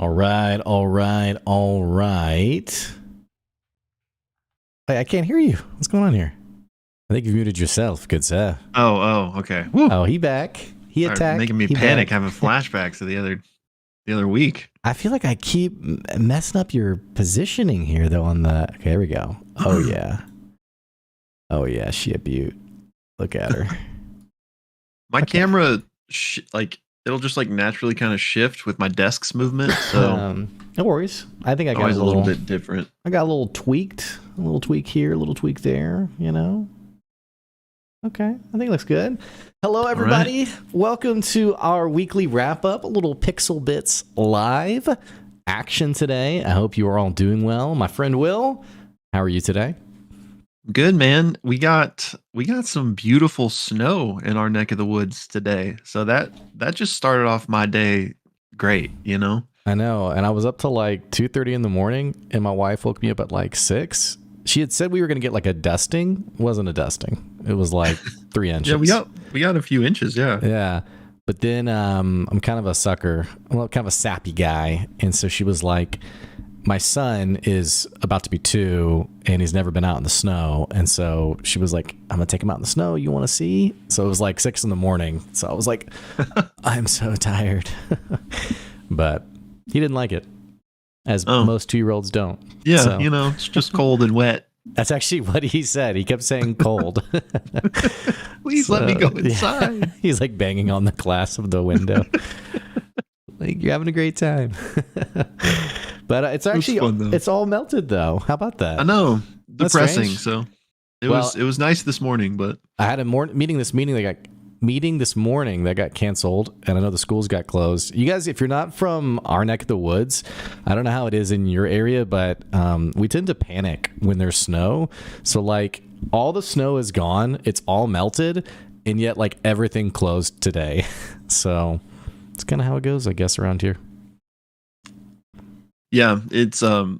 All right. Hey, I can't hear you. What's going on here? I think you've muted yourself, good sir. Oh, okay. Woo. Oh, he back. He attacked. Making me panic, having flashbacks to the other week. I feel like I keep messing up your positioning here, though. On the okay, here we go. Oh yeah. Oh yeah, she a beaut. Look at her. My camera, it'll just naturally kind of shift with my desk's movement. So no worries. I think I got a little bit different. I got a little tweak here, a little tweak there. You know. Okay, I think it looks good. Hello, everybody. Right. Welcome to our weekly wrap-up, a little Pixelbits live action today. I hope you are all doing well. My friend Will, how are you today? Good, man. We got some beautiful snow in our neck of the woods today. So that just started off my day great, you know? I know, and I was up till 2:30 in the morning, and my wife woke me up at 6. She had said we were going to get a dusting. It wasn't a dusting. It was 3 inches. Yeah, we got a few inches, yeah. Yeah. But then I'm kind of a sucker. I'm kind of a sappy guy. And so she was like, my son is about to be 2 and he's never been out in the snow. And so she was like, I'm going to take him out in the snow. You want to see? So it was 6 in the morning. So I was like, I'm so tired. But he didn't like it. As most 2-year-olds don't. Yeah, so. It's just cold and wet. That's actually what he said. He kept saying cold. Please let me go inside. Yeah. He's banging on the glass of the window. You're having a great time. But it's actually, it's all melted though. How about that? I know. Depressing. So it was nice this morning, but I had a meeting this morning that got canceled, and I know the schools got closed. You guys, if you're not from our neck of the woods, I don't know how it is in your area, but we tend to panic when there's snow. So all the snow is gone, it's all melted, and yet everything closed today. So it's kind of how it goes, I guess, around here. Yeah, it's sorry,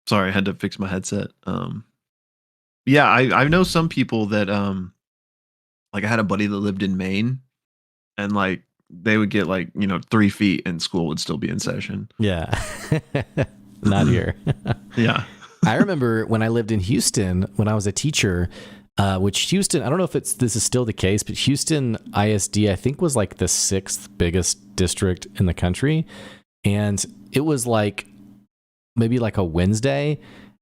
I had to fix my headset. Yeah, I know some people that I had a buddy that lived in Maine, and they would get 3 feet and school would still be in session. Yeah. Not here. Yeah. I remember when I lived in Houston, when I was a teacher, which Houston, I don't know if this is still the case, but Houston ISD, I think was the 6th biggest district in the country. And it was maybe a Wednesday,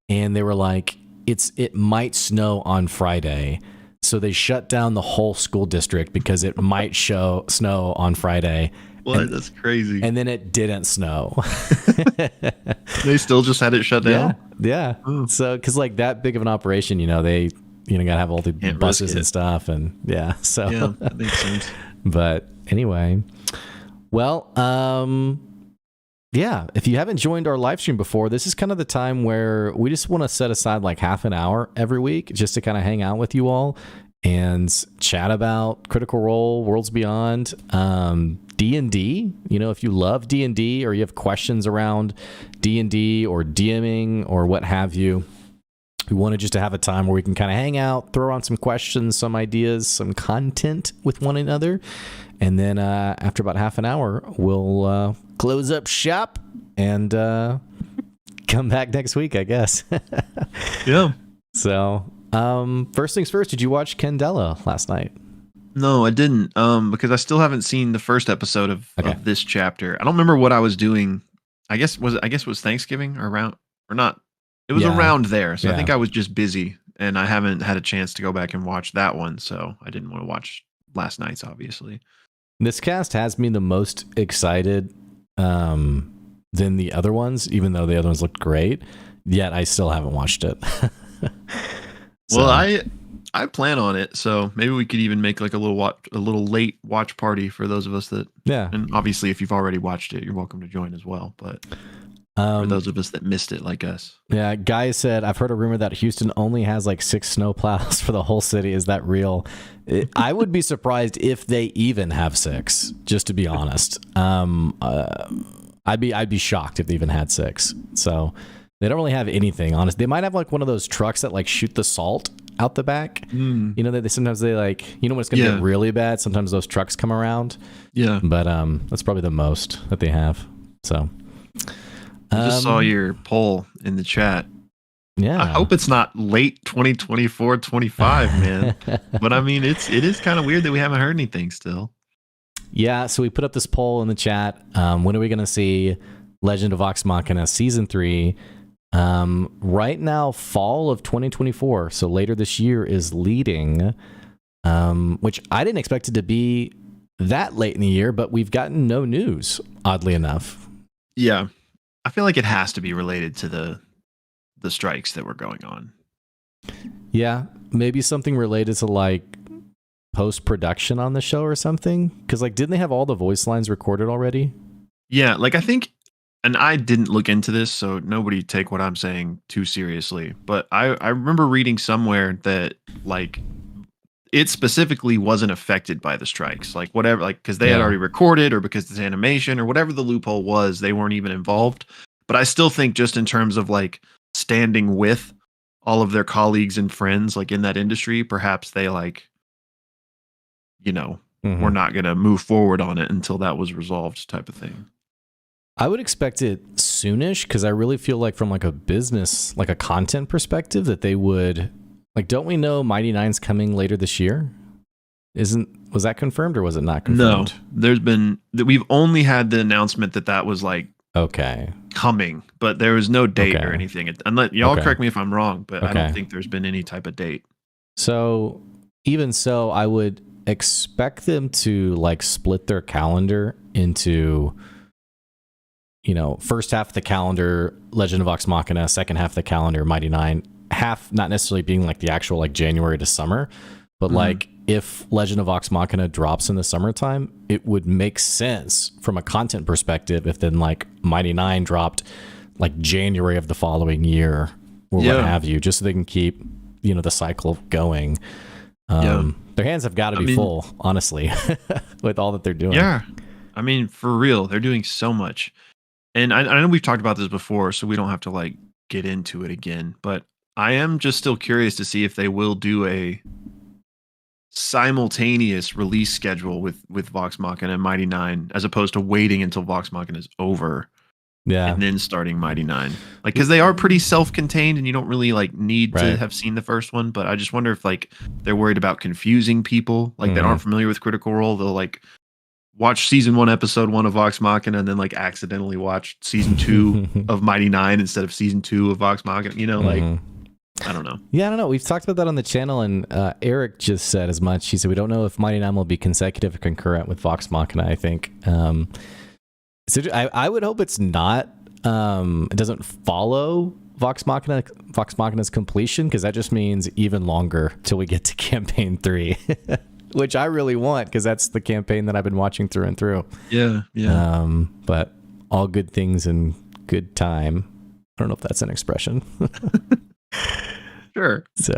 and they were it might snow on Friday. So they shut down the whole school district because it might snow on Friday. What? That's crazy. And then it didn't snow. They still just had it shut down? Yeah. Oh. So, because that big of an operation, they got to have all the buses and stuff. And yeah, so. Yeah, that makes sense. But anyway, well, yeah, if you haven't joined our live stream before, this is kind of the time where we just want to set aside half an hour every week just to kind of hang out with you all and chat about Critical Role, Worlds Beyond, D&D. If you love D&D or you have questions around D&D or DMing or what have you, We wanted just to have a time where we can kind of hang out, throw on some questions, some ideas, some content with one another. And then after about half an hour, we'll close up shop and come back next week, I guess. Yeah. So, first things first, did you watch Candela last night? No, I didn't. Because I still haven't seen the first episode of this chapter. I don't remember what I was doing. I guess it was Thanksgiving or around or not. It was around there. So I think I was just busy and I haven't had a chance to go back and watch that one. So I didn't want to watch last night's, obviously. This cast has me the most excited than the other ones, even though the other ones looked great. Yet I still haven't watched it. Well, I plan on it, so maybe we could even make like a little late watch party for those of us that. Yeah. And obviously, if you've already watched it, you're welcome to join as well. But for those of us that missed it, like us. Yeah, Guy said, I've heard a rumor that Houston only has like 6 snowplows for the whole city. Is that real? I would be surprised if they even have 6, just to be honest. I'd be shocked if they even had 6. So they don't really have anything, honest. They might have like one of those trucks that like shoot the salt out the back. You know, they sometimes they like, you know, when it's gonna get really bad, sometimes those trucks come around. Yeah. But that's probably the most that they have. So I just saw your poll in the chat. Yeah. I hope it's not late 2024, 25, man. But I mean, it is kind of weird that we haven't heard anything still. Yeah, so we put up this poll in the chat. When are we going to see Legend of Vox Machina Season 3? Right now, fall of 2024. So later this year is leading, which I didn't expect it to be that late in the year, but we've gotten no news, oddly enough. Yeah. I feel like it has to be related to the strikes that were going on. Yeah, maybe something related to like post-production on the show or something, because like didn't they have all the voice lines recorded already? Yeah, like I think, and I didn't look into this, so nobody take what I'm saying too seriously, but I remember reading somewhere that like it specifically wasn't affected by the strikes, like whatever, like because they had already recorded or because it's animation or whatever the loophole was, they weren't even involved. But I still think just in terms of like standing with all of their colleagues and friends like in that industry, perhaps they like, you know, we're not going to move forward on it until that was resolved type of thing. I would expect it soonish because I really feel like from like a business, like a content perspective that they would, like, don't we know Mighty Nine's coming later this year? Was that confirmed or was it not confirmed? No, we've only had the announcement that was like, coming, but there was no date or anything. Unless y'all correct me if I'm wrong, but I don't think there's been any type of date. So even so, I would expect them to like split their calendar into, you know, first half of the calendar, Legend of Vox Machina, second half of the calendar, Mighty Nine. Half not necessarily being like the actual like January to summer, but like if Legend of Vox Machina drops in the summertime, it would make sense from a content perspective if then like Mighty Nine dropped like January of the following year or what have you, just so they can keep, you know, the cycle going. Their hands have got to be full, honestly, with all that they're doing. Yeah. I mean, for real, they're doing so much. And I know we've talked about this before, so we don't have to like get into it again, but I am just still curious to see if they will do a simultaneous release schedule with Vox Machina and Mighty Nine, as opposed to waiting until Vox Machina is over, and then starting Mighty Nine. Like, because they are pretty self-contained, and you don't really like need to have seen the first one. But I just wonder if like they're worried about confusing people like that aren't familiar with Critical Role. They'll like watch season 1, episode 1 of Vox Machina, and then like accidentally watch season 2 of Mighty Nine instead of season 2 of Vox Machina. You know, like. I don't know. Yeah, I don't know. We've talked about that on the channel, and Eric just said as much. He said, we don't know if Mighty Nine will be consecutive or concurrent with Vox Machina, I think. So I would hope it's not. It doesn't follow Vox Machina's completion, because that just means even longer till we get to campaign 3, which I really want, because that's the campaign that I've been watching through and through. Yeah. But all good things in good time. I don't know if that's an expression. Sure. So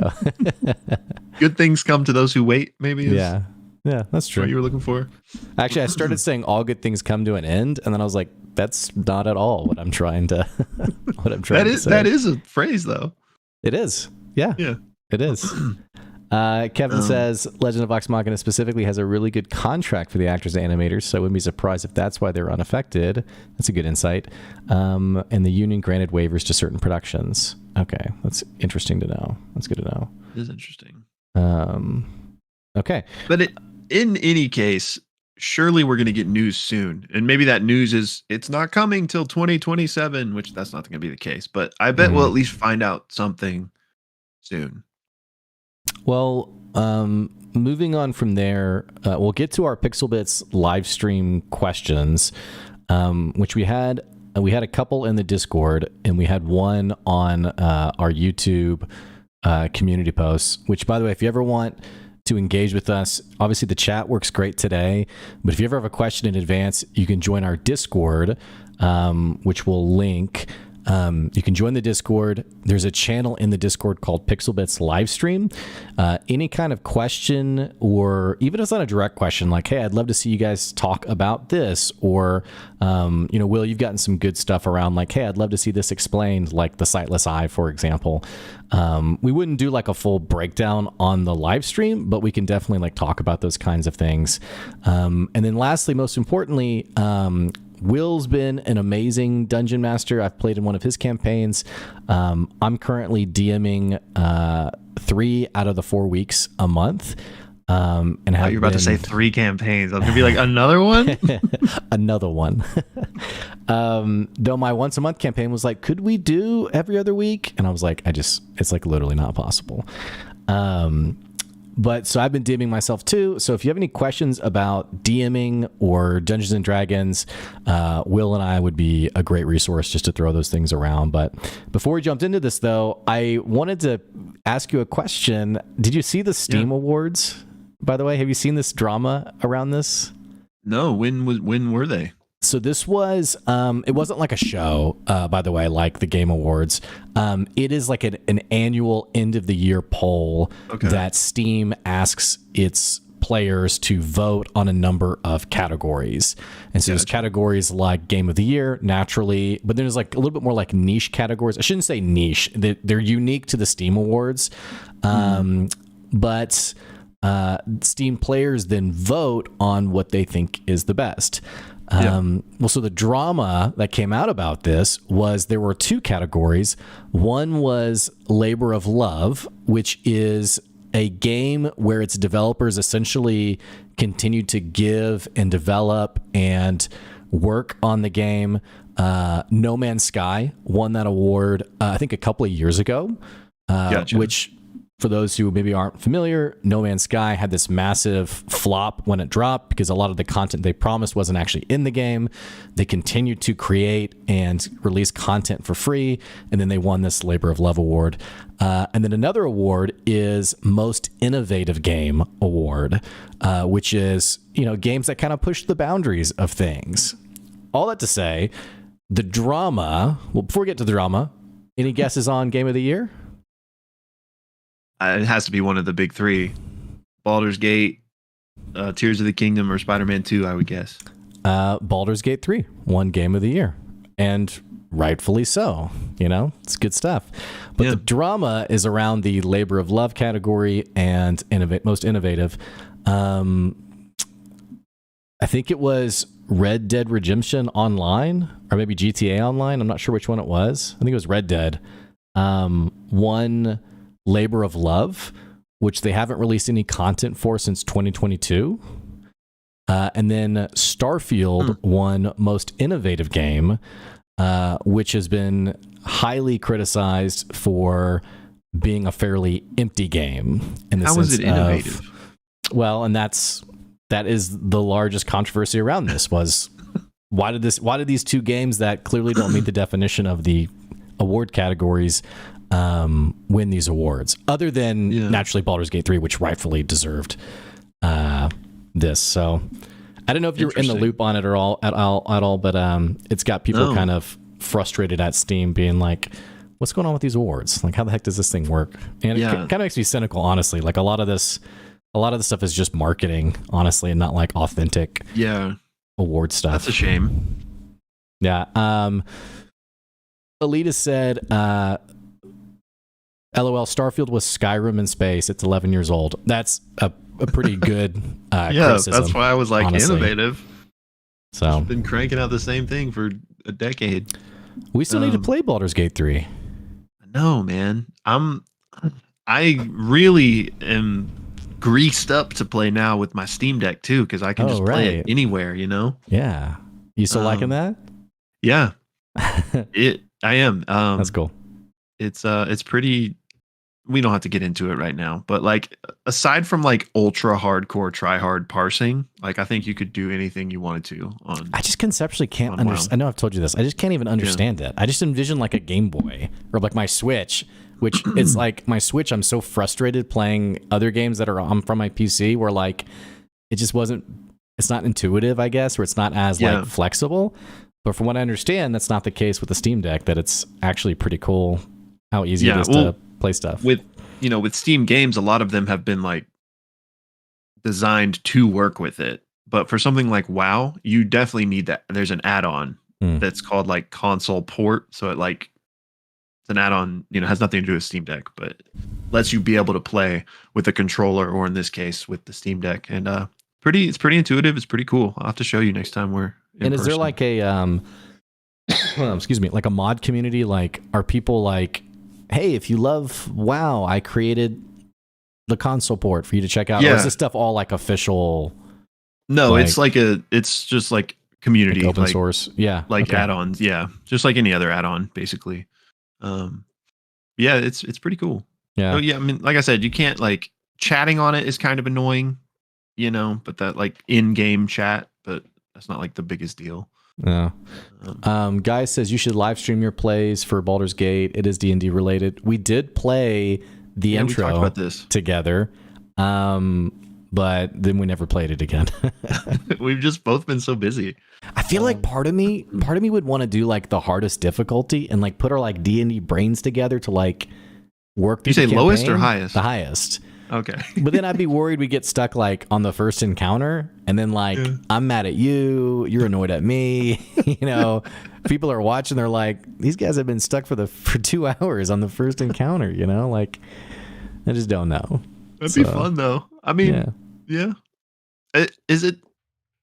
good things come to those who wait, maybe. Yeah, that's true. What you were looking for. Actually, I started saying all good things come to an end, and then I was like, that's not at all what I'm trying to say. That is a phrase, though. It is. Yeah, Yeah. it is. Kevin says Legend of Vox Machina specifically has a really good contract for the actors and animators, so I wouldn't be surprised if that's why they're unaffected. That's a good insight. And the union granted waivers to certain productions. Okay, that's interesting to know. That's good to know. It is interesting. Okay. But in any case, surely we're going to get news soon. And maybe that news is it's not coming till 2027, which that's not going to be the case. But I bet we'll at least find out something soon. Well, moving on from there, we'll get to our Pixelbits live stream questions, which we had a couple in the Discord, and we had one on our YouTube community posts, which, by the way, if you ever want to engage with us, obviously the chat works great today, but if you ever have a question in advance, you can join our Discord, which we'll link. You can join the Discord. There's a channel in the Discord called Pixelbits Livestream. Any kind of question, or even if it's not a direct question, like, hey, I'd love to see you guys talk about this, or, Will, you've gotten some good stuff around, like, hey, I'd love to see this explained, like the sightless eye, for example. We wouldn't do like a full breakdown on the live stream, but we can definitely like talk about those kinds of things. And then lastly, most importantly, Will's been an amazing dungeon master. I've played in one of his campaigns. I'm currently DMing 3 out of the 4 weeks a month. And you're about to say 3 campaigns. I was gonna be like, another one? Another one. Though my once a month campaign was like, could we do every other week? And I was like, it's like literally not possible. But so I've been DMing myself too. So if you have any questions about DMing or Dungeons and Dragons, Will and I would be a great resource just to throw those things around. But before we jumped into this, though, I wanted to ask you a question. Did you see the Steam Awards, by the way? Have you seen this drama around this? No. When were they? So this was, it wasn't like a show, by the way, like the Game Awards. It is like an annual end of the year poll that Steam asks its players to vote on a number of categories. And so there's categories like Game of the Year, naturally, but there's like a little bit more like niche categories. I shouldn't say niche. They're unique to the Steam Awards. But Steam players then vote on what they think is the best. Well, so the drama that came out about this was there were 2 categories. One was Labor of Love, which is a game where its developers essentially continued to give and develop and work on the game. No Man's Sky won that award, I think a couple of years ago, which, for those who maybe aren't familiar, No Man's Sky had this massive flop when it dropped because a lot of the content they promised wasn't actually in the game. They continued to create and release content for free, and then they won this Labor of Love award. And then another award is Most Innovative Game award, which is, games that kind of push the boundaries of things. All that to say, the drama, well, before we get to the drama, any guesses on Game of the Year? It has to be one of the big 3: Baldur's Gate, Tears of the Kingdom, or Spider-Man 2, I would guess. Baldur's Gate 3 won Game of the Year, and rightfully so. It's good stuff. But the drama is around the Labor of Love category and most innovative. I think it was Red Dead Redemption Online, or maybe GTA Online. I'm not sure which one it was. I think it was Red Dead. Won Labor of Love, which they haven't released any content for since 2022. And then Starfield won Most Innovative Game, which has been highly criticized for being a fairly empty game. How is it innovative? Well, and that is the largest controversy around this was why did these 2 games that clearly don't meet the definition of the award categories win these awards, other than naturally Baldur's Gate 3, which rightfully deserved this. So I don't know if you're in the loop on it at all, but it's got people kind of frustrated at Steam being like, what's going on with these awards? Like, how the heck does this thing work? And it kind of makes me cynical, honestly. Like a lot of the stuff is just marketing, honestly, and not like authentic award stuff. That's a shame. Yeah. Alita said, LOL, Starfield was Skyrim in space. It's 11 years old. That's a pretty good Yeah, criticism. that's why I was like, honestly. innovative. So Been cranking out the same thing for a decade. we still need to play Baldur's Gate 3. No, man. I really am greased up to play now with my Steam Deck too, because I can just play it anywhere, you know? Yeah. You still liking that? Yeah. I am. That's cool. It's pretty. We don't have to get into it right now, but like aside from like ultra hardcore try hard parsing, like I think you could do anything you wanted to on. I just conceptually can't understand. I know I've told you this. I just can't even understand it. I just envision like a Game Boy or like my Switch, which it's like my Switch. I'm so frustrated playing other games that are on from my PC where like it just wasn't. It's not intuitive, I guess, or it's not as like flexible. But from what I understand, that's not the case with the Steam Deck. That it's actually pretty cool how easy it is to play stuff. With Steam games, a lot of them have been like designed to work with it. But for something like WoW, you definitely need that. There's an add-on that's called like console port. So it's an add-on, has nothing to do with Steam Deck, but lets you be able to play with a controller, or in this case with the Steam Deck. And it's pretty intuitive. It's pretty cool. I'll have to show you next time we're in person. There like a excuse me, like a mod community? Like, are people like, hey, if you love WoW, I created the console port for you to check out? Or is this stuff all like official? No, it's just like community, like open source. Yeah. Like add-ons. Yeah. Just like any other add-on, basically. Yeah, it's pretty cool. Yeah. So, yeah. I mean, like I said, you can't like chatting on it is kind of annoying, but that like in-game chat, but that's not like the biggest deal. Yeah. Guy says you should live stream your plays for Baldur's Gate. It is D&D related. We did play the intro we talked about this together, but then we never played it again. We've just both been so busy. I feel like part of me would want to do like the hardest difficulty and like put our like D&D brains together to like work through. You say lowest or highest? The highest. Okay. But then I'd be worried we get stuck like on the first encounter, and then like I'm mad at you, you're annoyed at me. People are watching, they're like, these guys have been stuck for 2 hours on the first encounter, like I just don't know. That'd be fun though. I mean, yeah. Is it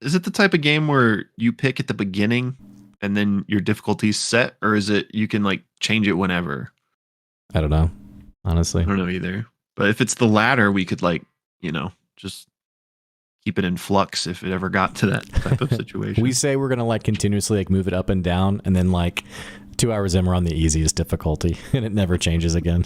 the type of game where you pick at the beginning and then your difficulty's set, or is it you can like change it whenever? I don't know. Honestly. I don't know either. But if it's the latter, we could like, just keep it in flux if it ever got to that type of situation. We say we're going to like continuously like move it up and down, and then like 2 hours in, we're on the easiest difficulty and it never changes again.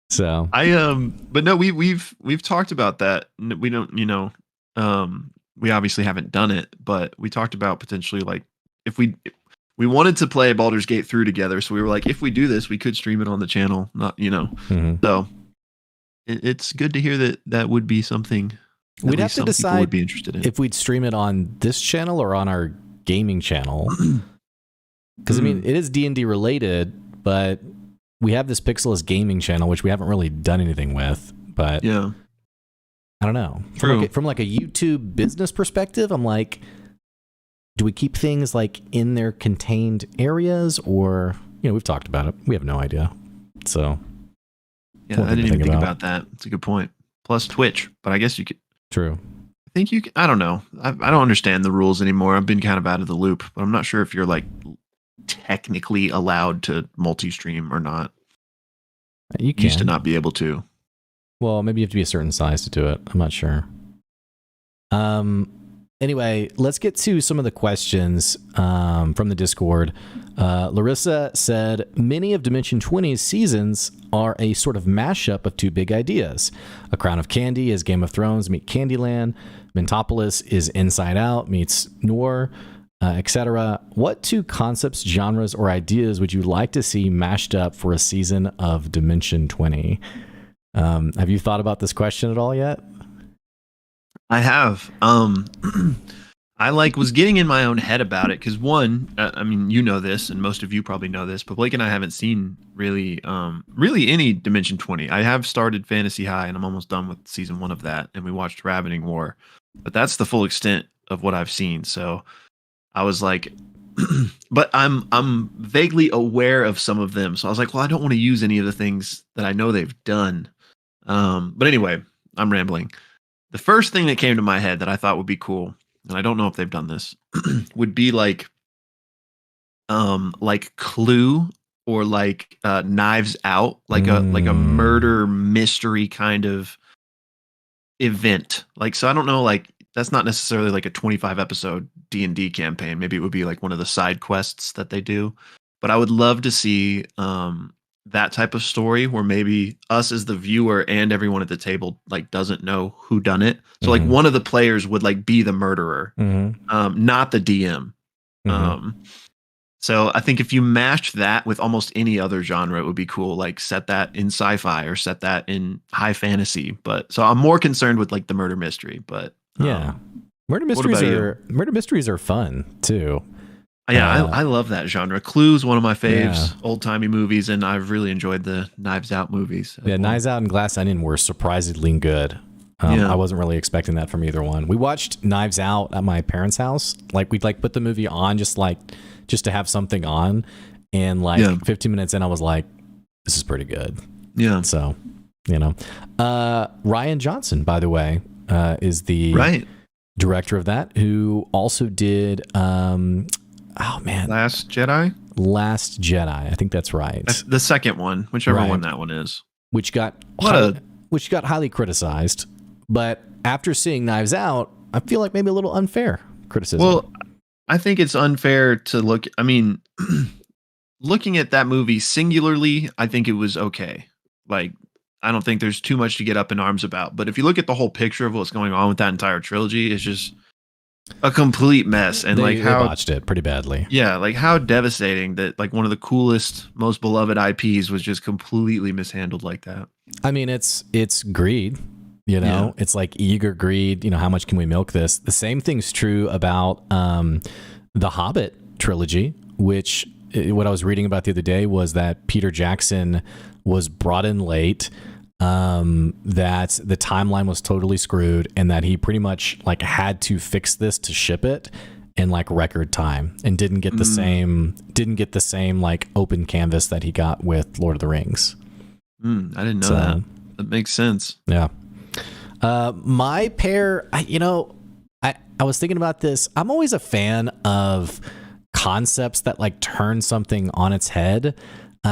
So but no, we've talked about that. We don't, we obviously haven't done it, but we talked about potentially like if we wanted to play Baldur's Gate through together. So we were like, if we do this, we could stream it on the channel, not, so it's good to hear that would be something. We'd have to decide would be interested in if we'd stream it on this channel or on our gaming channel. Because I mean, it is D&D related, but we have this Pixelbits gaming channel, which we haven't really done anything with. But yeah, I don't know. From like a YouTube business perspective, I'm like, do we keep things like in their contained areas, or we've talked about it. We have no idea. So yeah, I didn't even think about that. It's a good point. Plus Twitch, but I guess you could. True. I think you. I don't know. I don't understand the rules anymore. I've been kind of out of the loop, but I'm not sure if you're like technically allowed to multi-stream or not. You can. Used to not be able to. Well, maybe you have to be a certain size to do it. I'm not sure. Anyway, let's get to some of the questions from the Discord. Larissa said, many of Dimension 20's seasons are a sort of mashup of two big ideas. A Crown of Candy is Game of Thrones meet Candyland. Mentopolis is Inside Out meets Noir, etc. What two concepts, genres, or ideas would you like to see mashed up for a season of Dimension 20? Have you thought about this question at all yet? I have. I was getting in my own head about it because one, I mean, this, and most of you probably know this, but Blake and I haven't seen really any Dimension 20. I have started Fantasy High, and I'm almost done with season 1 of that, and we watched Ravening War, but that's the full extent of what I've seen. So I was like, but I'm vaguely aware of some of them. So I was like, well, I don't want to use any of the things that I know they've done. But anyway, I'm rambling. The first thing that came to my head that I thought would be cool, and I don't know if they've done this, would be like Clue or like Knives Out, like a murder mystery kind of event. Like, so I don't know, like that's not necessarily like a 25 episode D&D campaign. Maybe it would be like one of the side quests that they do. But I would love to see that type of story where maybe us as the viewer and everyone at the table like doesn't know who done it. So like one of the players would like be the murderer, not the DM. So I think if you mashed that with almost any other genre, it would be cool. Like set that in sci-fi or set that in high fantasy. But so I'm more concerned with like the murder mystery. But yeah, murder mysteries are fun too. Yeah, I love that genre. Clue's one of my faves, old timey movies, and I've really enjoyed the Knives Out movies. Yeah, Knives Out and Glass Onion were surprisingly good. I wasn't really expecting that from either one. We watched Knives Out at my parents' house. Like we'd like put the movie on just to have something on, and 15 minutes in, I was like, "This is pretty good." Yeah. So, Ryan Johnson, by the way, is the director of that, who also did. Last Jedi. I think that's right. That's the second one, whichever one that one is. Which got highly criticized, but after seeing Knives Out, I feel like maybe a little unfair criticism. Well, I think it's unfair to look. I mean, looking at that movie singularly, I think it was okay. Like, I don't think there's too much to get up in arms about. But if you look at the whole picture of what's going on with that entire trilogy, it's just a complete mess. And they botched it pretty badly. Yeah, like how devastating that like one of the coolest, most beloved IPs was just completely mishandled like that. I mean, it's greed, it's like eager greed. How much can we milk this? The same thing's true about the Hobbit trilogy, which what I was reading about the other day was that Peter Jackson was brought in late, that the timeline was totally screwed, and that he pretty much like had to fix this to ship it in like record time, and didn't get the same like open canvas that he got with Lord of the Rings. I didn't know that. That makes sense. Yeah. My pair, I was thinking about this. I'm always a fan of concepts that like turn something on its head.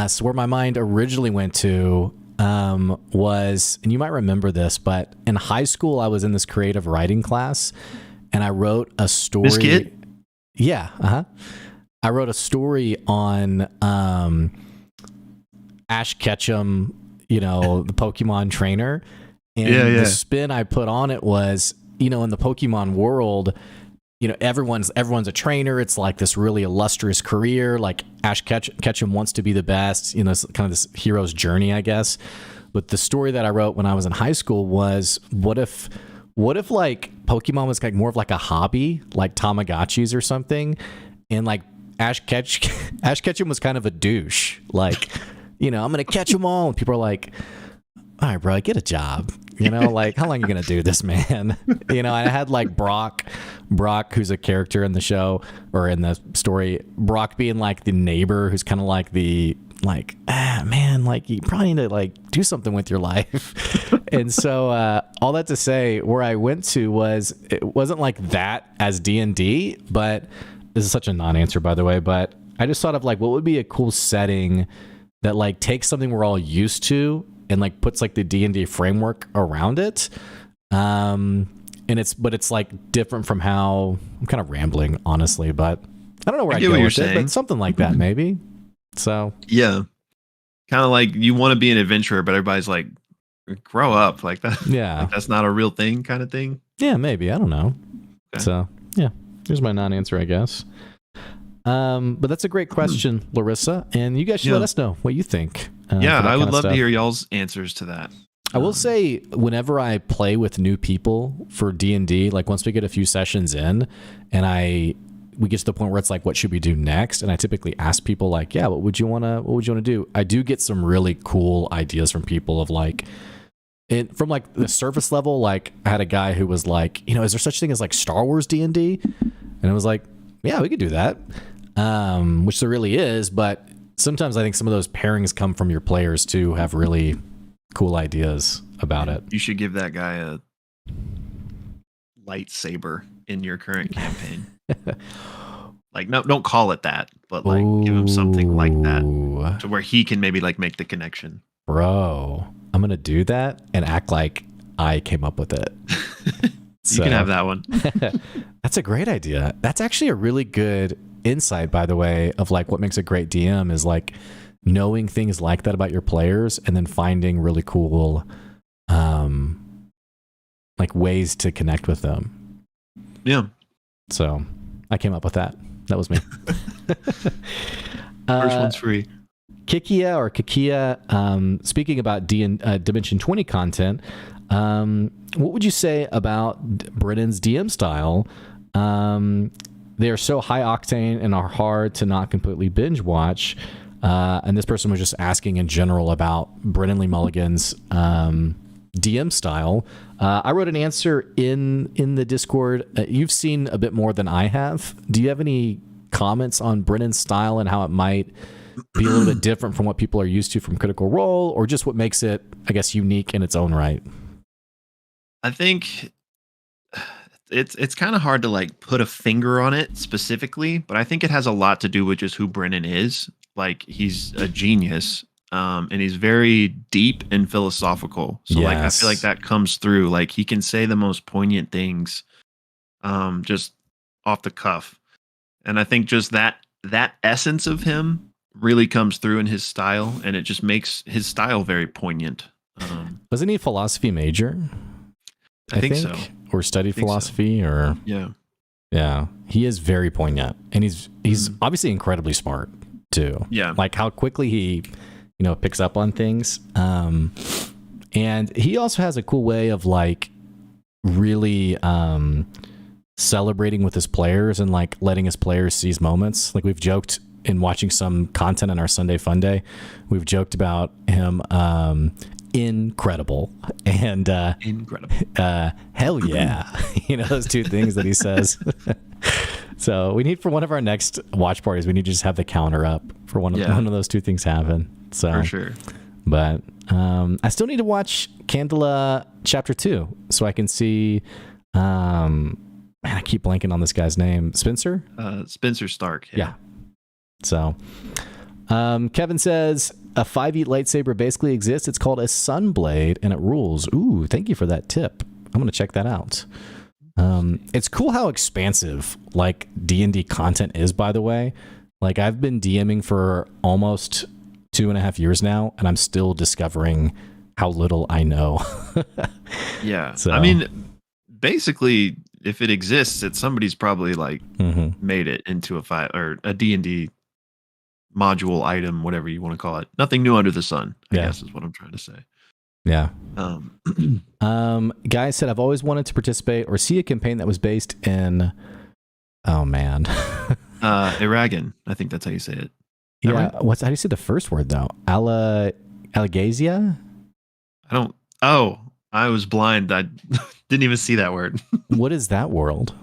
So where my mind originally went to was, and you might remember this, but in high school, I was in this creative writing class, and I wrote a story. This kid? Yeah. I wrote a story on Ash Ketchum, the Pokemon trainer. And the spin I put on it was, in the Pokemon world, everyone's a trainer. It's like this really illustrious career. Like Ash Ketchum wants to be the best. It's kind of this hero's journey, I guess. But the story that I wrote when I was in high school was, what if like Pokemon was like more of like a hobby, like Tamagotchis or something, and like Ash Ketchum was kind of a douche. Like, I'm gonna catch them all, and people are like, all right, bro, get a job. Like, how long are you going to do this, man? I had like Brock, who's a character in the show or in the story, Brock being like the neighbor who's kind of like man, like you probably need to like do something with your life. And so all that to say, where I went to was, it wasn't like that as D&D, but this is such a non-answer, by the way, but I just thought of like, what would be a cool setting that like takes something we're all used to and like puts like the D&D framework around it. And it's like different from how I'm kind of rambling, honestly, but I don't know where I go with it, but something like that maybe. So yeah, kind of like you want to be an adventurer, but everybody's like, grow up, like that. Yeah, like that's not a real thing, kind of thing. Yeah, maybe, I don't know. Okay. So yeah, here's my non-answer, I guess. But that's a great question, Larissa, and you guys should let us know what you think. I would love to hear y'all's answers to that. I will say, whenever I play with new people for D&D, like once we get a few sessions in, and we get to the point where it's like, what should we do next? And I typically ask people like, yeah, what would you want to do? I do get some really cool ideas from people of like, from like the surface level. Like I had a guy who was like, is there such thing as like Star Wars D&D? And I was like, yeah, we could do that. which there really is. But sometimes I think some of those pairings come from your players too, who have really cool ideas about it. You should give that guy a lightsaber in your current campaign. Like, no, don't call it that, but like give him something like that to where he can maybe like make the connection. Bro, I'm gonna do that and act like I came up with it. You can have that one. That's a great idea. That's actually a really good insight, by the way, of like what makes a great DM is like knowing things like that about your players and then finding really cool like ways to connect with them. Yeah. So I came up with that. That was me. First one's free. Kikia or Kikia, speaking about Dimension 20 content, what would you say about Brennan's DM style? They are so high octane and are hard to not completely binge watch. And this person was just asking in general about Brennan Lee Mulligan's DM style. I wrote an answer in the Discord. You've seen a bit more than I have. Do you have any comments on Brennan's style and how it might be a little bit different from what people are used to from Critical Role, or just what makes it, I guess, unique in its own right? I think it's kind of hard to like put a finger on it specifically, but I think it has a lot to do with just who Brennan is. Like, he's a genius, and he's very deep and philosophical. So like, I feel like that comes through. Like, he can say the most poignant things, just off the cuff. And I think just that essence of him really comes through in his style, and it just makes his style very poignent. Wasn't he a philosophy major? I think so. Or studied philosophy, or yeah. He is very poignant, and he's obviously incredibly smart too. Yeah, like how quickly he, picks up on things. And he also has a cool way of like really celebrating with his players and like letting his players seize moments. Like, we've joked in watching some content in our Sunday Fun Day, we've joked about him incredible and incredible, hell yeah. Those two things that he says. So we need, for one of our next watch parties, we need to just have the counter up for one of those two things happen. So for sure. But I still need to watch Candela Chapter 2 so I can see man, I keep blanking on this guy's name. Spencer Stark. Yeah. So Kevin says a 5-eat lightsaber basically exists. It's called a Sunblade and it rules. Ooh, thank you for that tip. I'm going to check that out. It's cool how expansive like D&D content is, by the way. Like, I've been DMing for almost 2.5 years now, and I'm still discovering how little I know. Yeah. So, I mean, basically, if it exists, somebody's probably like made it into a D&D module item, whatever you want to call it. Nothing new under the sun, I guess is what I'm trying to say. Yeah. Guy said, I've always wanted to participate or see a campaign that was based in, oh man. Aragon. I think that's how you say it. Yeah. Right? How do you say the first word though? Alagasia? I was blind. I didn't even see that word. What is that world?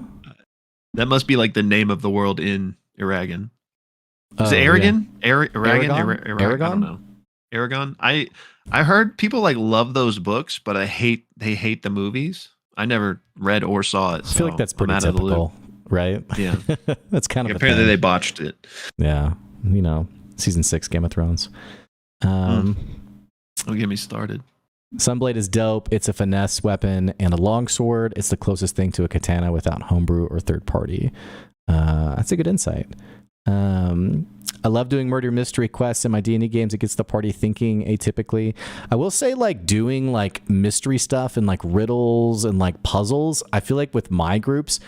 That must be like the name of the world in Aragon. Is it Aragon? Yeah. Aragon? Aragon? I don't know. Aragon. I heard people like love those books, but they hate the movies. I never read or saw it. I feel like that's pretty typical, right? Yeah. That's kind of apparently they botched it. Yeah. Season 6 Game of Thrones. Don't get me started. Sunblade is dope. It's a finesse weapon and a longsword. It's the closest thing to a katana without homebrew or third party. That's a good insight. I love doing murder mystery quests in my D&D games. It gets the party thinking atypically. I will say, like, doing like mystery stuff and like riddles and like puzzles, I feel like with my groups,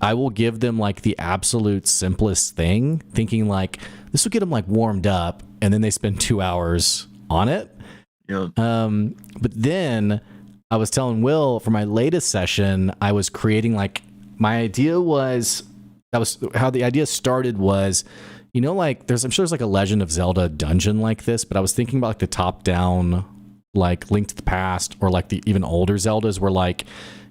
I will give them like the absolute simplest thing, thinking like this will get them like warmed up, and then they spend 2 hours on it. Yeah. But then I was telling Will for my latest session, I was creating like, my idea was, that was how the idea started was, like I'm sure there's like a Legend of Zelda dungeon like this, but I was thinking about like the top down, like Link to the Past, or like the even older Zeldas where like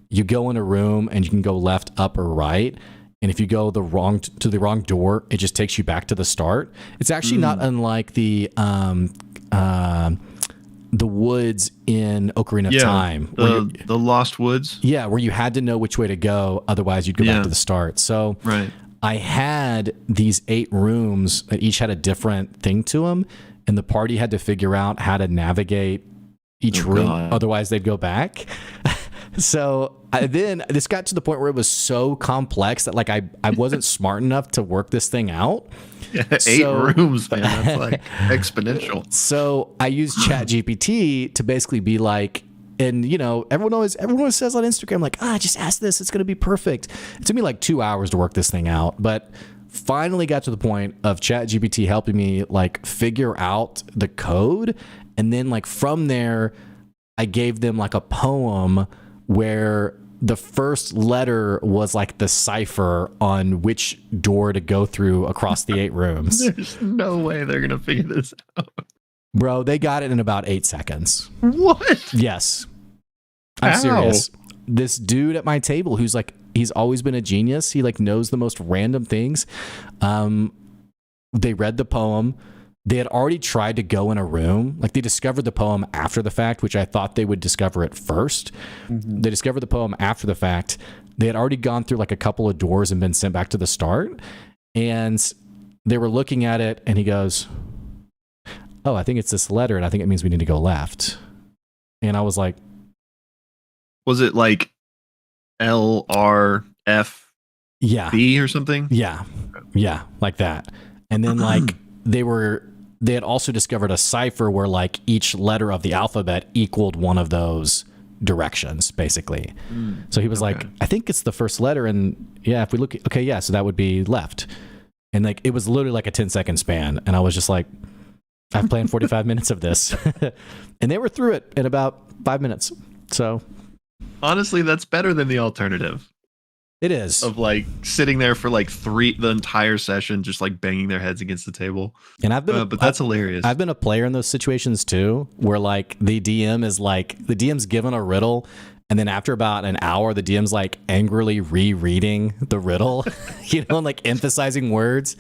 you go in a room and you can go left, up, or right. and if you go to the wrong door, it just takes you back to the start. It's actually not unlike the woods in Ocarina of Time. The Lost Woods. Yeah, where you had to know which way to go, otherwise you'd go back to the start. So right. I had these 8 rooms that each had a different thing to them, and the party had to figure out how to navigate each room, otherwise they'd go back. So then this got to the point where it was so complex that like I wasn't smart enough to work this thing out. Yeah, 8 rooms, man. That's like exponential. So I used ChatGPT to basically be like, and you know, everyone always says on Instagram, like, just ask this, it's going to be perfect. It took me like 2 hours to work this thing out, but finally got to the point of ChatGPT helping me like figure out the code. And then like from there, I gave them like a poem where the first letter was like the cipher on which door to go through across the 8 rooms. There's no way they're going to figure this out. Bro, they got it in about 8 seconds. What? Yes. I'm serious. This dude at my table who's like, he's always been a genius. He like knows the most random things. They read the poem. They had already tried to go in a room. Like they discovered the poem after the fact, which I thought they would discover it first. Mm-hmm. They discovered the poem after the fact. They had already gone through like a couple of doors and been sent back to the start. And they were looking at it and he goes, "Oh, I think it's this letter and I think it means we need to go left." And I was like, was it like LRF B or something? Yeah. Yeah, like that. And then like they had also discovered a cipher where like each letter of the alphabet equaled one of those directions, basically. So he was like, I think it's the first letter. And yeah, if we look, okay, yeah, so that would be left. And like, it was literally like a 10-second span. And I was just like, I've planned 45 minutes of this. And they were through it in about 5 minutes. So honestly, that's better than the alternative. It is. Of like sitting there for like the entire session, just like banging their heads against the table. And I've been, but that's hilarious. I've been a player in those situations too, where like the DM's given a riddle, and then after about an hour, the DM's like angrily rereading the riddle, you know, and like emphasizing words.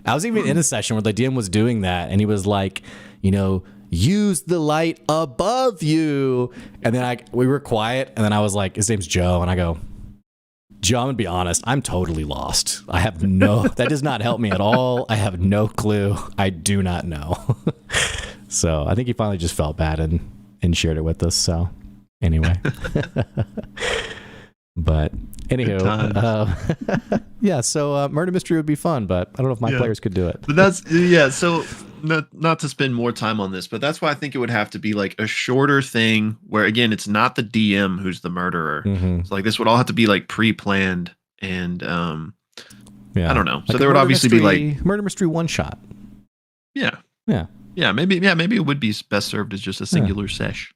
I was even in a session where the DM was doing that, and he was like, you know, use the light above you, and then we were quiet, and then I was like, his name's Joe, and I go, Joe, I'm gonna be honest, I'm totally lost. I have that does not help me at all. I have no clue. I do not know. So I think he finally just felt bad and shared it with us. So anyway, but anywho, yeah. So murder mystery would be fun, but I don't know if my players could do it. But that's So not to spend more time on this, but that's why I think it would have to be like a shorter thing where again, it's not the DM who's the murderer. Mm-hmm. So like this would all have to be like pre-planned and I don't know. So like there would obviously be like murder mystery one shot. Yeah. Maybe it would be best served as just a singular sesh.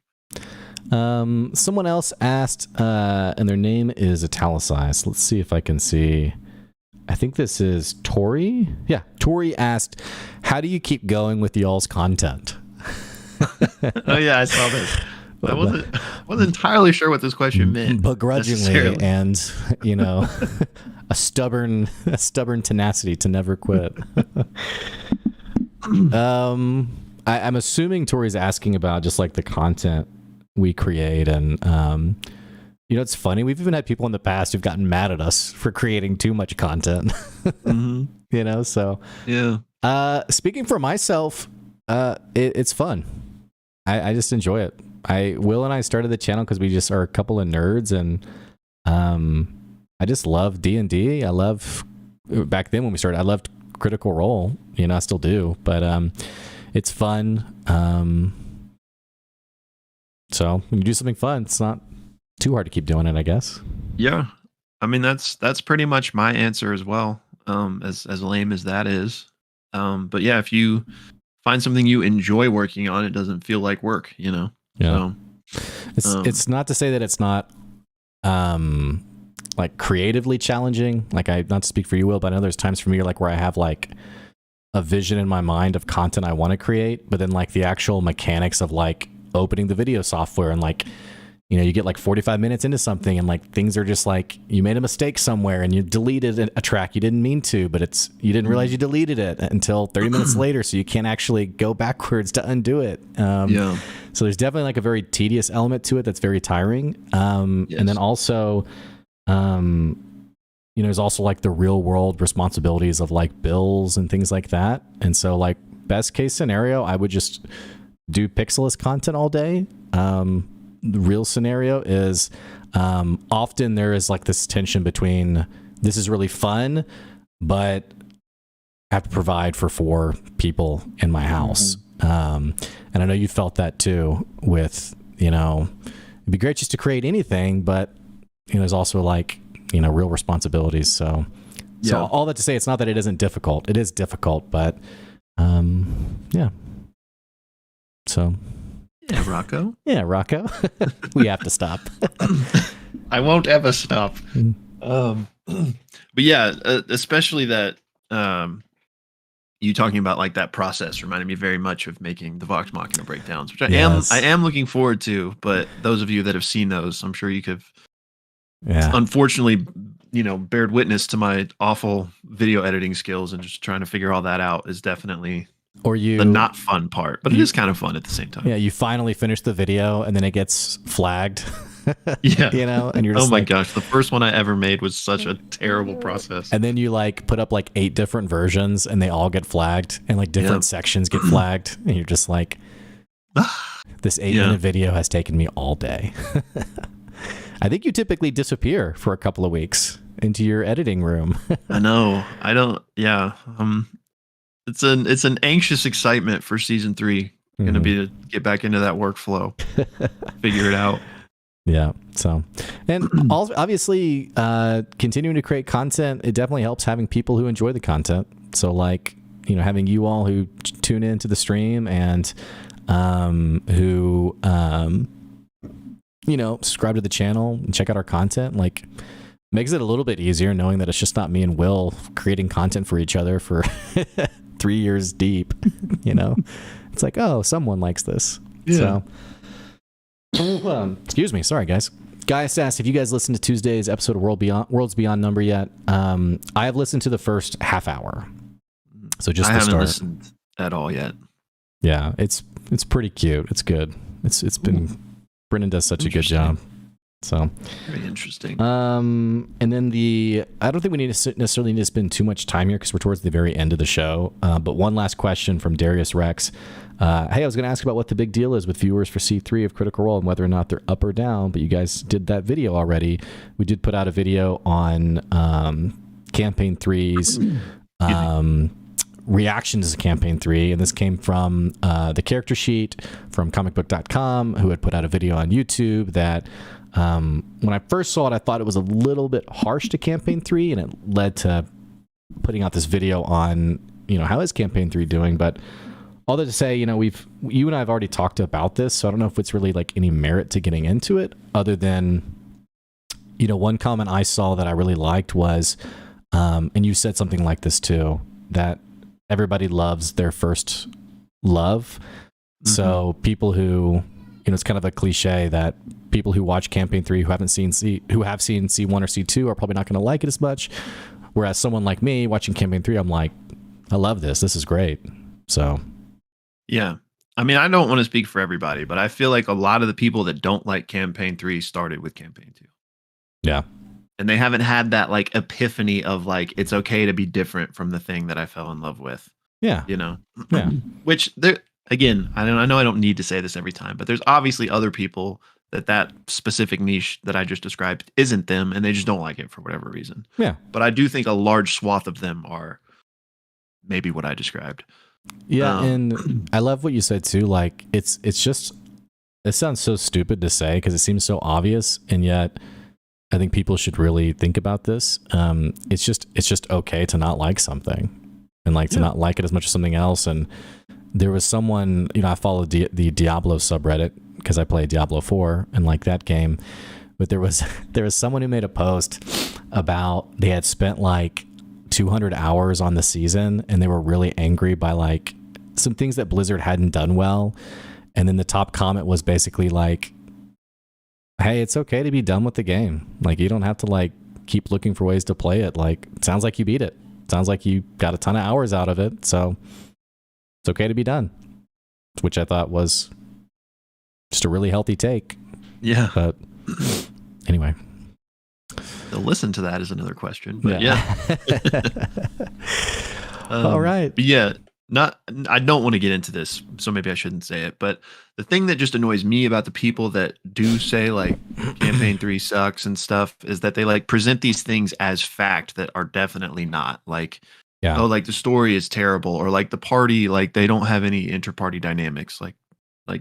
Someone else asked, and their name is italicized. Let's see if I can see. I think this is Tori. Yeah, Tori asked, "How do you keep going with y'all's content?" Oh yeah, I saw this. I wasn't entirely sure what this question meant. Begrudgingly, and you know, a stubborn tenacity to never quit. I'm assuming Tori's asking about just like the content we create, and you know, it's funny. We've even had people in the past who've gotten mad at us for creating too much content. Mm-hmm. You know, so yeah. Speaking for myself, it's fun. I just enjoy it. Will and I started the channel because we just are a couple of nerds, and I just love D&D. I love back then when we started. I loved Critical Role. You know, I still do, but it's fun. So when you do something fun, it's not too hard to keep doing it, I guess. Yeah. I mean, that's pretty much my answer as well. As lame as that is. But yeah, if you find something you enjoy working on, it doesn't feel like work, you know? Yeah. So, it's not to say that it's not, like creatively challenging. Like not to speak for you, Will, but I know there's times for me like where I have like a vision in my mind of content I want to create, but then like the actual mechanics of like opening the video software and like you get like 45 minutes into something and like things are just like you made a mistake somewhere and you deleted a track you didn't mean to, but you didn't realize you deleted it until 30 minutes later, so you can't actually go backwards to undo it. So there's definitely like a very tedious element to it that's very tiring. And then also, there's also like the real world responsibilities of like bills and things like that. And so like best case scenario, I would just do pixelless content all day. The real scenario is often there is like this tension between this is really fun, but I have to provide for 4 people in my house. And I know you felt that too with, it'd be great just to create anything, but there's also like, real responsibilities. So all that to say, it's not that it isn't difficult. It is difficult, but yeah. So. Yeah, Rocco. Yeah, Rocco. We have to stop. I won't ever stop. But yeah, especially that you talking about like that process reminded me very much of making the Vox Machina breakdowns, which I am looking forward to. But those of you that have seen those, I'm sure you could. Yeah. Unfortunately, bared witness to my awful video editing skills, and just trying to figure all that out is definitely. The not fun part, but it is kind of fun at the same time. Yeah, you finally finish the video and then it gets flagged. Yeah. And you're just my gosh, the first one I ever made was such a terrible process. And then you like put up like 8 different versions and they all get flagged and like different sections get flagged. And you're just like, this 8-minute video has taken me all day. I think you typically disappear for a couple of weeks into your editing room. I know. I don't. Yeah. It's an anxious excitement for season 3. Going to be to get back into that workflow, figure it out. Yeah. So, and obviously, continuing to create content, it definitely helps having people who enjoy the content. So, like, having you all who tune into the stream and who subscribe to the channel and check out our content, like, makes it a little bit easier knowing that it's just not me and Will creating content for each other for 3 years deep. It's like, oh, someone likes this. So excuse me, sorry guys. Gaius asked if you guys listened to Tuesday's episode of Worlds Beyond Number yet. I have listened to the first half hour, so just I the haven't start. Listened at all yet. Yeah, it's pretty cute. It's good. It's been Brendan does such a good job. So very interesting. And then I don't think we necessarily need to spend too much time here because we're towards the very end of the show. But one last question from Darius Rex. Hey, I was going to ask about what the big deal is with viewers for C3 of Critical Role and whether or not they're up or down, but you guys did that video already. We did put out a video on Campaign 3's reactions to Campaign 3, and this came from the character sheet from comicbook.com, who had put out a video on YouTube that when I first saw it, I thought it was a little bit harsh to Campaign 3, and it led to putting out this video on, how is Campaign 3 doing? But all that to say, you and I have already talked about this, so I don't know if it's really like any merit to getting into it, other than, one comment I saw that I really liked was, and you said something like this too, that everybody loves their first love. Mm-hmm. So people who, it's kind of a cliche that people who watch Campaign 3 who have seen C1 or C2 are probably not going to like it as much. Whereas someone like me watching Campaign 3, I'm like, I love this. This is great. So, yeah. I mean, I don't want to speak for everybody, but I feel like a lot of the people that don't like Campaign 3 started with Campaign 2. Yeah. And they haven't had that like epiphany of like, it's okay to be different from the thing that I fell in love with. Yeah. Yeah. Which there, again, I know I don't need to say this every time, but there's obviously other people that specific niche that I just described isn't them, and they just don't like it for whatever reason. Yeah. But I do think a large swath of them are maybe what I described. Yeah, and I love what you said too. Like it's just, it sounds so stupid to say because it seems so obvious, and yet I think people should really think about this. It's just okay to not like something, and like to not like it as much as something else. And there was someone, I followed the Diablo subreddit because I play Diablo 4 and like that game, but there was someone who made a post about they had spent like 200 hours on the season and they were really angry by like some things that Blizzard hadn't done well. And then the top comment was basically like, hey, it's okay to be done with the game. Like, you don't have to like keep looking for ways to play it. Like, it sounds like you beat it. Sounds like you got a ton of hours out of it. So it's okay to be done, which I thought was just a really healthy take. Yeah. But anyway. To listen to that is another question. But yeah. All right. But yeah. I don't want to get into this, so maybe I shouldn't say it. But the thing that just annoys me about the people that do say like campaign 3 sucks and stuff is that they like present these things as fact that are definitely not. Like, oh, like the story is terrible, or like the party, like they don't have any inter-party dynamics. Like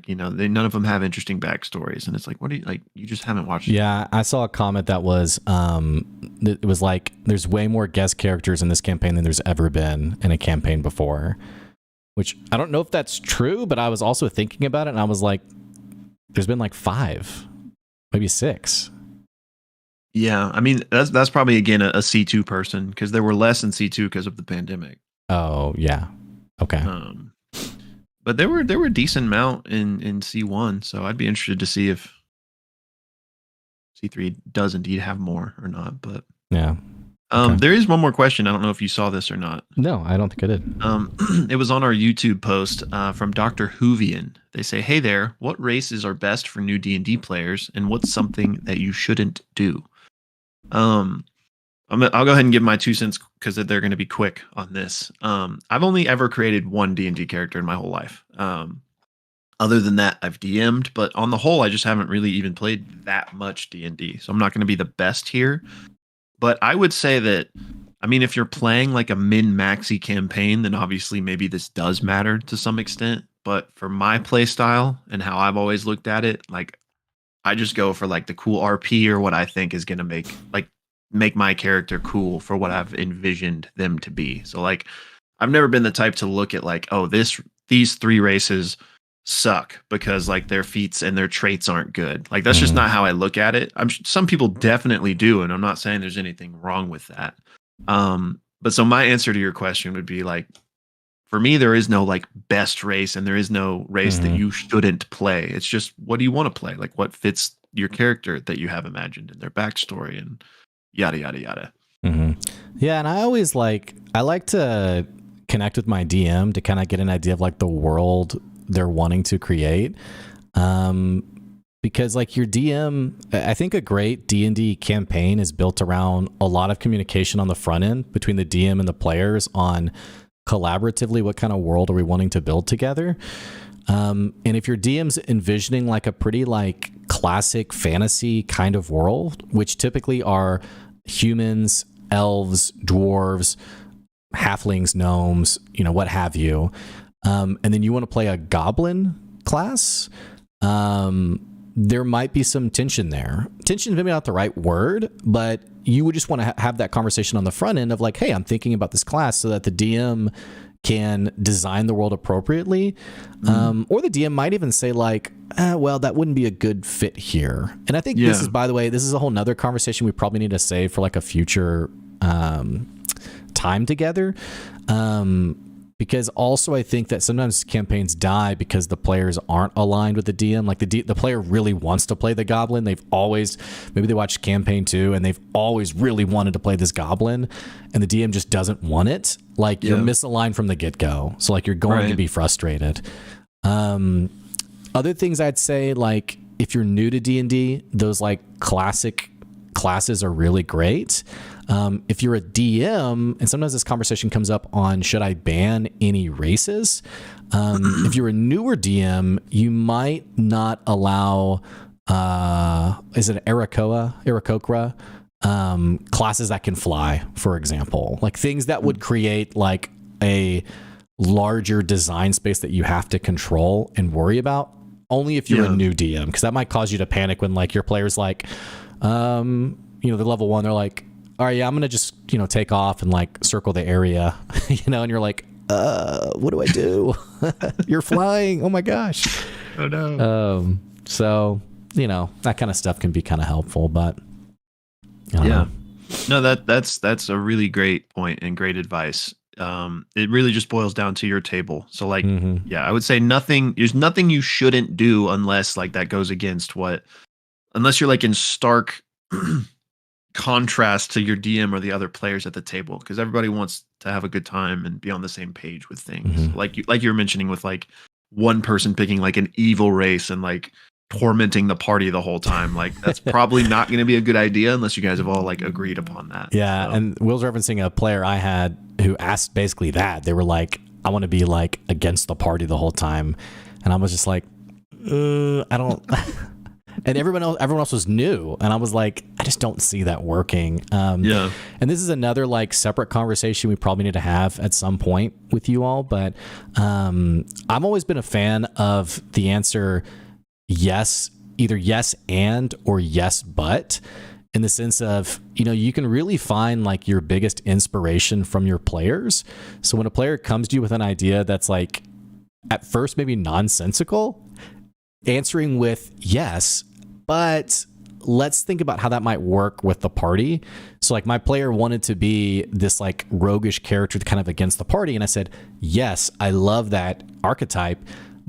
none of them have interesting backstories, and it's like, what do you like? You just haven't watched. Yeah, I saw a comment that was, it was like, there's way more guest characters in this campaign than there's ever been in a campaign before, which I don't know if that's true, but I was also thinking about it, and I was like, there's been like 5, maybe 6. Yeah, I mean that's probably again a C2 person, because there were less in C2 because of the pandemic. Oh yeah, okay. But there were a decent amount in C1, so I'd be interested to see if C3 does indeed have more or not. But yeah, there is one more question. I don't know if you saw this or not. No, I don't think I did. It was on our YouTube post from Dr. Hoovian. They say, "Hey there, what races are best for new D&D players, and what's something that you shouldn't do?" I'll go ahead and give my 2 cents because they're going to be quick on this. I've only ever created one D&D character in my whole life. Other than that, I've DM'd, but on the whole, I just haven't really even played that much D&D. So I'm not going to be the best here. But I would say that, I mean, if you're playing like a min-maxy campaign, then obviously maybe this does matter to some extent. But for my play style and how I've always looked at it, like I just go for like the cool RP or what I think is going to make my character cool for what I've envisioned them to be. So like, I've never been the type to look at like, oh, these 3 races suck because like their feats and their traits aren't good. Like that's just not how I look at it. Some people definitely do, and I'm not saying there's anything wrong with that. But so my answer to your question would be like, for me, there is no like best race, and there is no race that you shouldn't play. It's just, what do you want to play? Like what fits your character that you have imagined and their backstory and yada yada yada. Yeah, and I like to connect with my DM to kind of get an idea of like the world they're wanting to create, because like your DM, I think a great D&D campaign is built around a lot of communication on the front end between the DM and the players on collaboratively what kind of world are we wanting to build together. And if your DM's envisioning like a pretty like classic fantasy kind of world, which typically are humans, elves, dwarves, halflings, gnomes, what have you, and then you want to play a goblin class, there might be some tension there. Tension is maybe not the right word, but you would just want to have that conversation on the front end of like, hey, I'm thinking about this class, so that the DM can design the world appropriately. Or the DM might even say like, well, that wouldn't be a good fit here. And I think this is, by the way, this is a whole nother conversation we probably need to save for like a future time together. Because also I think that sometimes campaigns die because the players aren't aligned with the DM. Like the player really wants to play the goblin. Maybe they watched campaign 2 and they've always really wanted to play this goblin, and the DM just doesn't want it. Like you're misaligned from the get-go. So like you're going to be frustrated. Other things I'd say, like if you're new to D&D, those like classic classes are really great. If you're a DM, and sometimes this conversation comes up on should I ban any races? If you're a newer DM, you might not allow is it Aarakocra classes that can fly, for example, like things that would create like a larger design space that you have to control and worry about. Only if you're a new DM, because that might cause you to panic when like your player's like, they're level 1, they're like, all right, yeah, I'm going to just, take off and like circle the area, and you're like, what do I do? You're flying. Oh my gosh. Oh no. So, that kind of stuff can be kind of helpful, but I don't know. No, that's a really great point and great advice. It really just boils down to your table. So like, I would say there's nothing you shouldn't do unless like that goes against what unless you're like in stark contrast to your DM or the other players at the table, because everybody wants to have a good time and be on the same page with things. Like you were mentioning with like one person picking like an evil race and like tormenting the party the whole time. Like that's probably not going to be a good idea unless you guys have all like agreed upon that. Yeah. So. And Will's referencing a player I had who asked basically that. They were like, I want to be like against the party the whole time. And I was just like, I don't. And everyone else was new. And I was like, I just don't see that working. Yeah. And this is another like separate conversation we probably need to have at some point with you all. But I've always been a fan of the answer yes, either yes and or yes but, in the sense of, you know, you can really find like your biggest inspiration from your players. So when a player comes to you with an idea that's like at first maybe nonsensical, answering with yes, but let's think about how that might work with the party. So like my player wanted to be this like roguish character kind of against the party, and I said, yes, I love that archetype,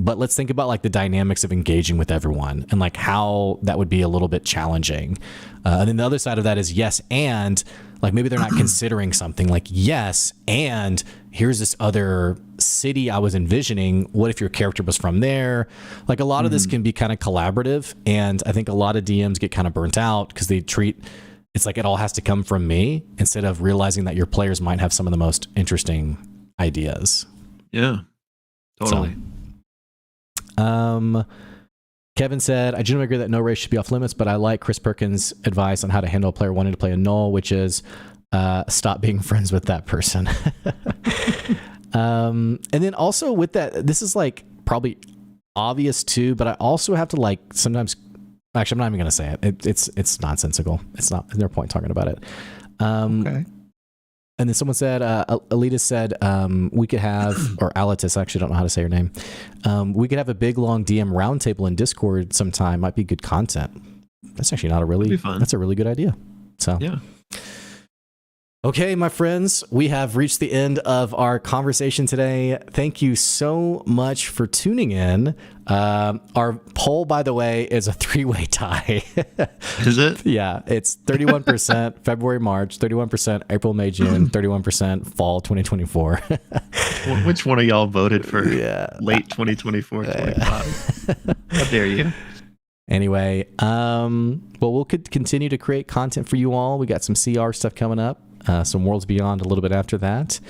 but let's think about like the dynamics of engaging with everyone and like how that would be a little bit challenging. And then the other side of that is yes, and like maybe they're not considering something like yes, and here's this other city I was envisioning. What if your character was from there? Like a lot of this can be kind of collaborative, and I think a lot of DMs get kind of burnt out because they treat it's like it all has to come from me instead of realizing that your players might have some of the most interesting ideas. Yeah, totally. Kevin said, I generally agree that no race should be off limits, but I like Chris Perkins' advice on how to handle a player wanting to play a null, which is stop being friends with that person. And then also with that, this is like probably obvious too, but I also have to like sometimes, actually, I'm not even going to say it. It's nonsensical. It's not, there's no point talking about it. Okay. And then someone said, Alita said, we could have, or Alitus, I actually don't know how to say her name. We could have a big, long DM roundtable in Discord sometime. Might be good content. That's actually not a really, that's a really good idea. So, yeah. Okay, my friends, we have reached the end of our conversation today. Thank you so much for tuning in. Our poll, by the way, is a 3-way tie. Is it? Yeah, it's 31% February, March, 31% April, May, June, 31% fall 2024. Which one of y'all voted for late 2024, 25? How dare you? Anyway, well, we'll continue to create content for you all. We got some CR stuff coming up. Some Worlds Beyond a little bit after that.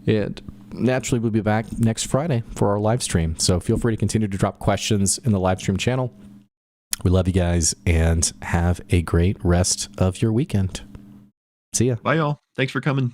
And naturally, we'll be back next Friday for our live stream. So feel free to continue to drop questions in the live stream channel. We love you guys and have a great rest of your weekend. See ya. Bye, y'all. Thanks for coming.